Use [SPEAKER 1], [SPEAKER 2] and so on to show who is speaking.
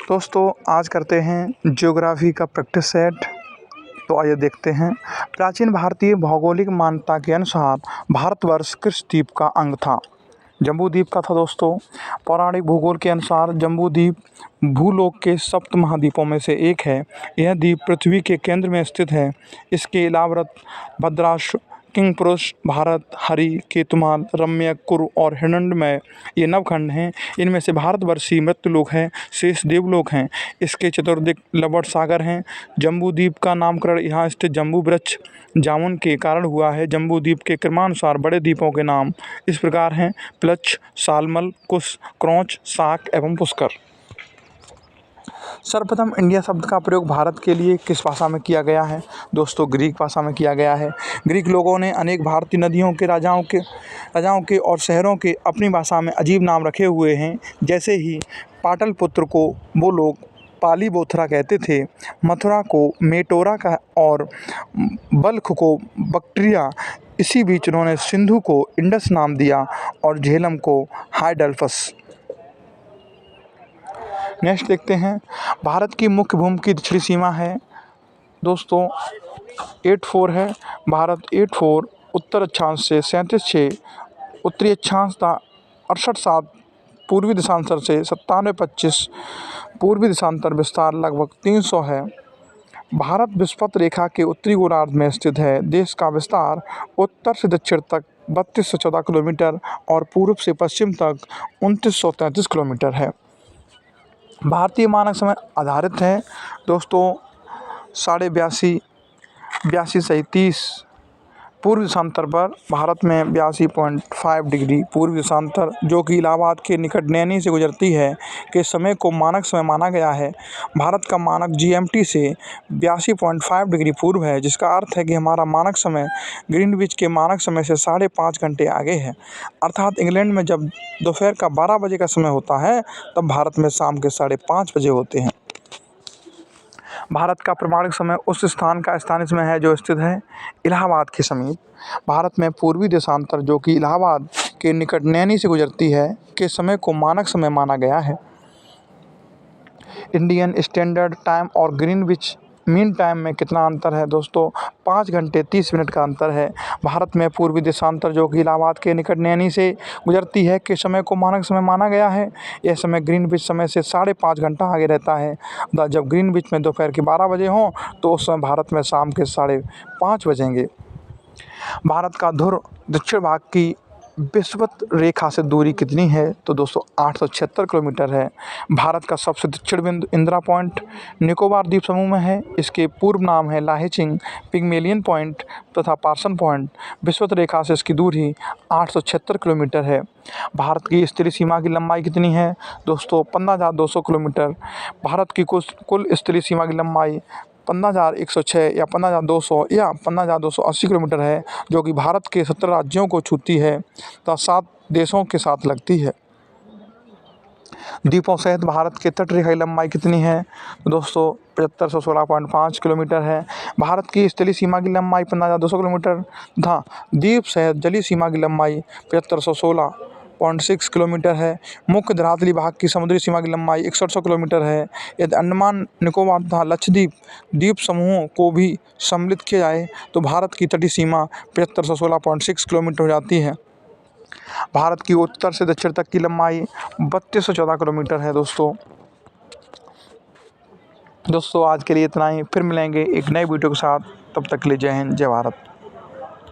[SPEAKER 1] दोस्तों आज करते हैं ज्योग्राफी का प्रैक्टिस सेट। तो आइए देखते हैं। प्राचीन भारतीय भौगोलिक मान्यता के अनुसार भारतवर्ष किस द्वीप का अंग था? जम्बू द्वीप का था दोस्तों। पौराणिक भूगोल के अनुसार जम्बू द्वीप भूलोक के सप्त महाद्वीपों में से एक है। यह द्वीप पृथ्वी के केंद्र में स्थित है। इसके अलावा भद्राश्व, किंगपुरुष, भारत, हरि, केतुमाल, रम्य, कुरु और हिरण्मय ये नवखंड हैं। इनमें से भारतवर्षीय मृत्युलोक है, शेष देवलोक हैं। इसके चतुर्दिक लवण सागर हैं। जम्बू द्वीप का नामकरण यहाँ स्थित जम्बू वृक्ष जामुन के कारण हुआ है। जम्बू द्वीप के क्रमानुसार बड़े द्वीपों के नाम इस प्रकार हैं: प्लच, सालमल, कुश, क्रौच, साक एवं पुष्कर। सर्वप्रथम इंडिया शब्द का प्रयोग भारत के लिए किस भाषा में किया गया है? दोस्तों ग्रीक भाषा में किया गया है। ग्रीक लोगों ने अनेक भारतीय नदियों के राजाओं के और शहरों के अपनी भाषा में अजीब नाम रखे हुए हैं। जैसे ही पाटलिपुत्र को वो लोग पालीबोथरा कहते थे, मथुरा को मेटोरा का और बल्ख को बक्ट्रिया। इसी बीच उन्होंने सिंधु को इंडस नाम दिया और झेलम को हाइडल्फस। नेक्स्ट देखते हैं। भारत की मुख्य भूमि की दक्षिणी सीमा है दोस्तों 84 है। भारत 84 उत्तर अक्षांश से 37.6, उत्तरी अक्षांश 68.7, पूर्वी देशांतर से 97.25, पूर्वी देशांतर विस्तार लगभग 300 है। भारत विषुवत रेखा के उत्तरी गोलार्ध में स्थित है। देश का विस्तार उत्तर से दक्षिण तक 3214 किलोमीटर और पूर्व से पश्चिम तक 2933 किलोमीटर है। भारतीय मानक समय आधारित है दोस्तों 82.82 सही 30 पूर्व देशांतर पर। भारत में 82.5 डिग्री पूर्व देशांतर जो कि इलाहाबाद के निकट नैनी से गुजरती है के समय को मानक समय माना गया है। भारत का मानक GMT से 82.5 डिग्री पूर्व है, जिसका अर्थ है कि हमारा मानक समय ग्रीनविच के मानक समय से 5.5 घंटे आगे है। अर्थात इंग्लैंड में जब दोपहर का 12 बजे का समय होता है तब भारत में शाम के 5:30 बजे होते हैं। भारत का प्रमाणिक समय उस स्थान का स्थानीय समय है जो स्थित है इलाहाबाद के समीप। भारत में पूर्वी देशांतर जो कि इलाहाबाद के निकट नैनी से गुजरती है के समय को मानक समय माना गया है। इंडियन स्टैंडर्ड टाइम और ग्रीनविच मीन टाइम में कितना अंतर है दोस्तों? 5 घंटे 30 मिनट का अंतर है। भारत में पूर्वी देशांतर जो कि इलाहाबाद के निकट नैनी से गुजरती है के समय को मानक समय माना गया है। यह समय ग्रीनविच समय से 5.5 घंटा आगे रहता है। जब ग्रीनविच में दोपहर के 12 बजे हों तो उस समय भारत में शाम के 5:30 बजेंगे। भारत का ध्रुव दक्षिण भाग की विषुवत रेखा से दूरी कितनी है? तो दोस्तों 876 किलोमीटर है। भारत का सबसे दक्षिण बिंदु इंदिरा पॉइंट निकोबार द्वीप समूह में है। इसके पूर्व नाम है लाहेचिंग, पिग्मेलियन पॉइंट तथा पार्सन पॉइंट। विषुवत रेखा से इसकी दूरी 876 किलोमीटर है। भारत की स्थलीय सीमा की लंबाई कितनी है? दोस्तों 15,200 किलोमीटर। भारत की कुल स्थलीय सीमा की लंबाई 15,106 या 15,200 या 15,280 किलोमीटर है, जो कि भारत के 17 राज्यों को छूती है तथा 7 देशों के साथ लगती है। द्वीपों सहित भारत के तट रेखा की लंबाई कितनी है? तो दोस्तों 7516.5 किलोमीटर है। भारत की स्थलीय सीमा की लंबाई 15,200 किलोमीटर तथा द्वीप सहित जलीय सीमा की लंबाई 7516.6 किलोमीटर है। मुख्य धरातली भाग की समुद्री सीमा की लंबाई 6100 किलोमीटर है। यदि अंडमान निकोबार तथा लक्षद्वीप द्वीप समूहों को भी सम्मिलित किया जाए तो भारत की तटीय सीमा 7516.6 किलोमीटर हो जाती है। भारत की उत्तर से दक्षिण तक की लंबाई 3214 किलोमीटर है दोस्तों आज के लिए इतना ही। फिर मिलेंगे एक नए वीडियो के साथ। तब तक के लिए जय हिंद, जय भारत।